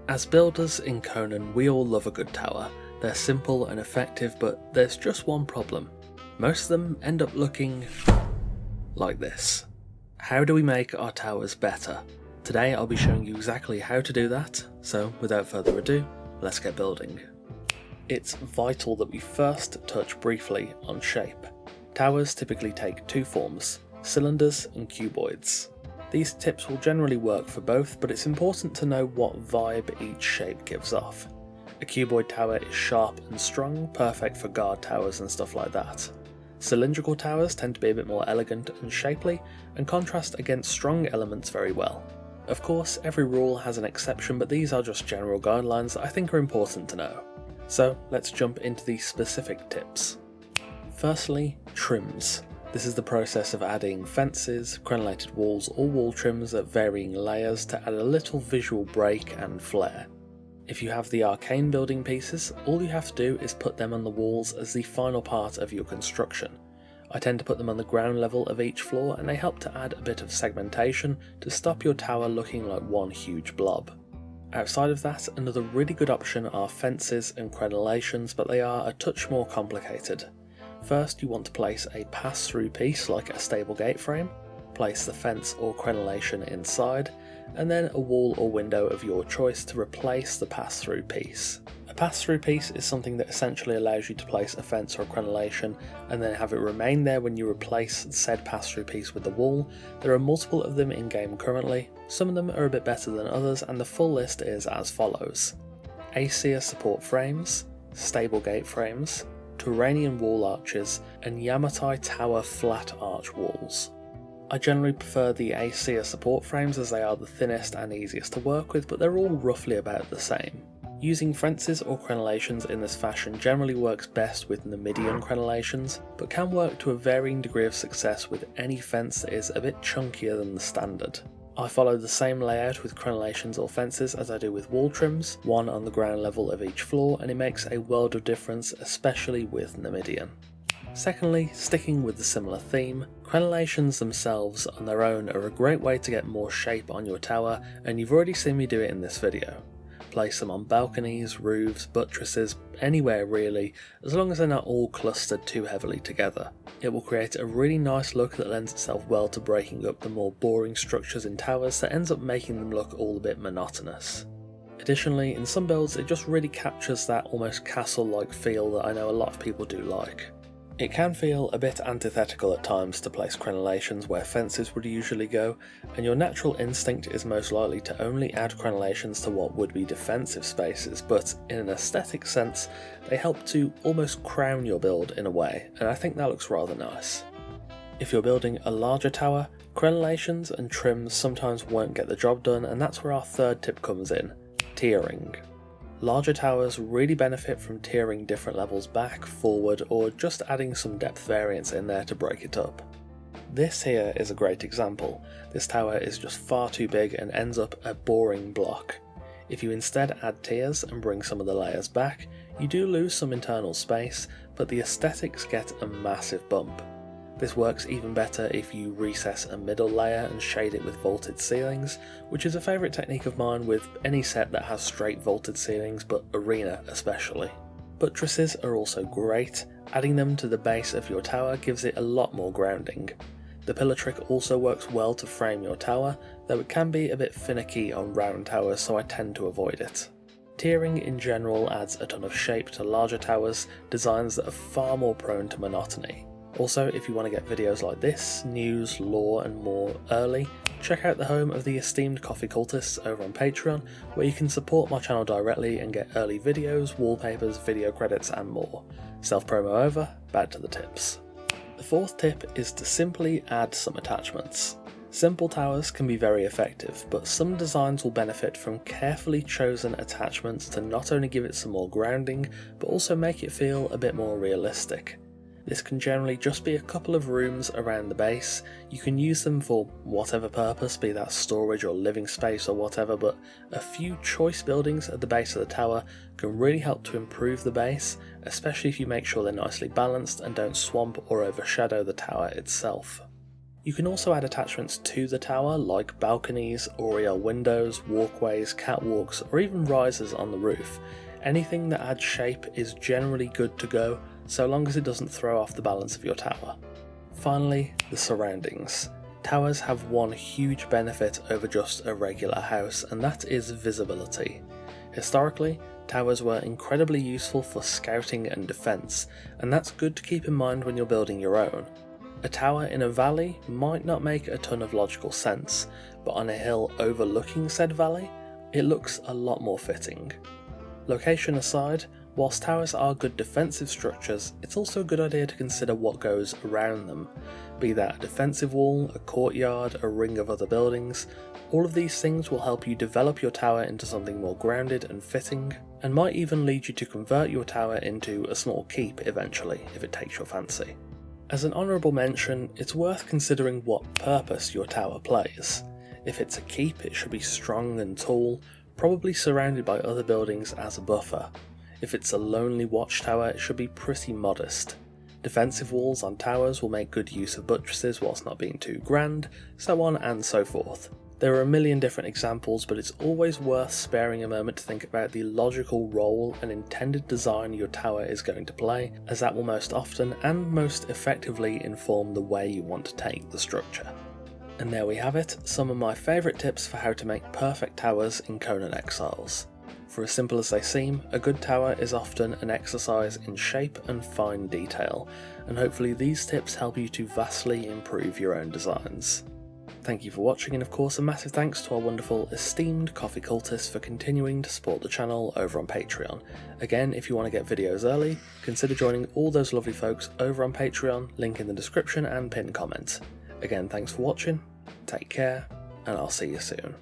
As builders in Conan, we all love a good tower. They're simple and effective, but there's just one problem. Most of them end up looking like this. How do we make our towers better? Today I'll be showing you exactly how to do that, so without further ado, let's get building. It's vital that we first touch briefly on shape. Towers typically take two forms, cylinders and cuboids. These tips will generally work for both, but it's important to know what vibe each shape gives off. A cuboid tower is sharp and strong, perfect for guard towers and stuff like that. Cylindrical towers tend to be a bit more elegant and shapely, and contrast against strong elements very well. Of course, every rule has an exception, but these are just general guidelines that I think are important to know. So let's jump into the specific tips. Firstly, trims. This is the process of adding fences, crenellated walls or wall trims at varying layers to add a little visual break and flair. If you have the arcane building pieces, all you have to do is put them on the walls as the final part of your construction. I tend to put them on the ground level of each floor, and they help to add a bit of segmentation to stop your tower looking like one huge blob. Outside of that, another really good option are fences and crenellations, but they are a touch more complicated. First, you want to place a pass-through piece like a stable gate frame, place the fence or crenellation inside, and then a wall or window of your choice to replace the pass-through piece. A pass-through piece is something that essentially allows you to place a fence or a crenellation and then have it remain there when you replace said pass-through piece with the wall. There are multiple of them in game currently, some of them are a bit better than others, and the full list is as follows: ACEA support frames, stable gate frames, Turanian wall arches, and Yamatai tower flat arch walls. I generally prefer the ACEA support frames as they are the thinnest and easiest to work with, but they're all roughly about the same. Using fences or crenellations in this fashion generally works best with Numidian crenellations, but can work to a varying degree of success with any fence that is a bit chunkier than the standard. I follow the same layout with crenellations or fences as I do with wall trims, one on the ground level of each floor, and it makes a world of difference, especially with Numidian. Secondly, sticking with the similar theme, crenellations themselves on their own are a great way to get more shape on your tower, and you've already seen me do it in this video. Place them on balconies, roofs, buttresses, anywhere really, as long as they're not all clustered too heavily together. It will create a really nice look that lends itself well to breaking up the more boring structures in towers that ends up making them look all a bit monotonous. Additionally, in some builds it just really captures that almost castle-like feel that I know a lot of people do like. It can feel a bit antithetical at times to place crenellations where fences would usually go, and your natural instinct is most likely to only add crenellations to what would be defensive spaces, but in an aesthetic sense, they help to almost crown your build in a way, and I think that looks rather nice. If you're building a larger tower, crenellations and trims sometimes won't get the job done, and that's where our third tip comes in: tiering. Larger towers really benefit from tiering different levels back, forward, or just adding some depth variance in there to break it up. This here is a great example. This tower is just far too big and ends up a boring block. If you instead add tiers and bring some of the layers back, you do lose some internal space, but the aesthetics get a massive bump. This works even better if you recess a middle layer and shade it with vaulted ceilings, which is a favourite technique of mine with any set that has straight vaulted ceilings, but Arena especially. Buttresses are also great. Adding them to the base of your tower gives it a lot more grounding. The pillar trick also works well to frame your tower, though it can be a bit finicky on round towers, so I tend to avoid it. Tiering in general adds a ton of shape to larger towers, designs that are far more prone to monotony. Also, if you want to get videos like this, news, lore and more early, check out the home of the esteemed Coffee Cultists over on Patreon, where you can support my channel directly and get early videos, wallpapers, video credits and more. Self-promo over, back to the tips. The fourth tip is to simply add some attachments. Simple towers can be very effective, but some designs will benefit from carefully chosen attachments to not only give it some more grounding, but also make it feel a bit more realistic. This can generally just be a couple of rooms around the base. You can use them for whatever purpose, be that storage or living space or whatever, but a few choice buildings at the base of the tower can really help to improve the base, especially if you make sure they're nicely balanced and don't swamp or overshadow the tower itself. You can also add attachments to the tower like balconies, oriel windows, walkways, catwalks, or even risers on the roof. Anything that adds shape is generally good to go, so long as it doesn't throw off the balance of your tower. Finally, the surroundings. Towers have one huge benefit over just a regular house, and that is visibility. Historically, towers were incredibly useful for scouting and defence, and that's good to keep in mind when you're building your own. A tower in a valley might not make a ton of logical sense, but on a hill overlooking said valley, it looks a lot more fitting. Location aside, whilst towers are good defensive structures, it's also a good idea to consider what goes around them, be that a defensive wall, a courtyard, a ring of other buildings. All of these things will help you develop your tower into something more grounded and fitting, and might even lead you to convert your tower into a small keep eventually, if it takes your fancy. As an honourable mention, it's worth considering what purpose your tower plays. If it's a keep, it should be strong and tall, probably surrounded by other buildings as a buffer. If it's a lonely watchtower, it should be pretty modest. Defensive walls on towers will make good use of buttresses whilst not being too grand, so on and so forth. There are a million different examples, but it's always worth sparing a moment to think about the logical role and intended design your tower is going to play, as that will most often and most effectively inform the way you want to take the structure. And there we have it, some of my favourite tips for how to make perfect towers in Conan Exiles. For as simple as they seem, a good tower is often an exercise in shape and fine detail, and hopefully these tips help you to vastly improve your own designs. Thank you for watching, and of course a massive thanks to our wonderful esteemed coffee cultists for continuing to support the channel over on Patreon. Again, if you want to get videos early, consider joining all those lovely folks over on Patreon, link in the description and pinned comment. Again, thanks for watching, take care, and I'll see you soon.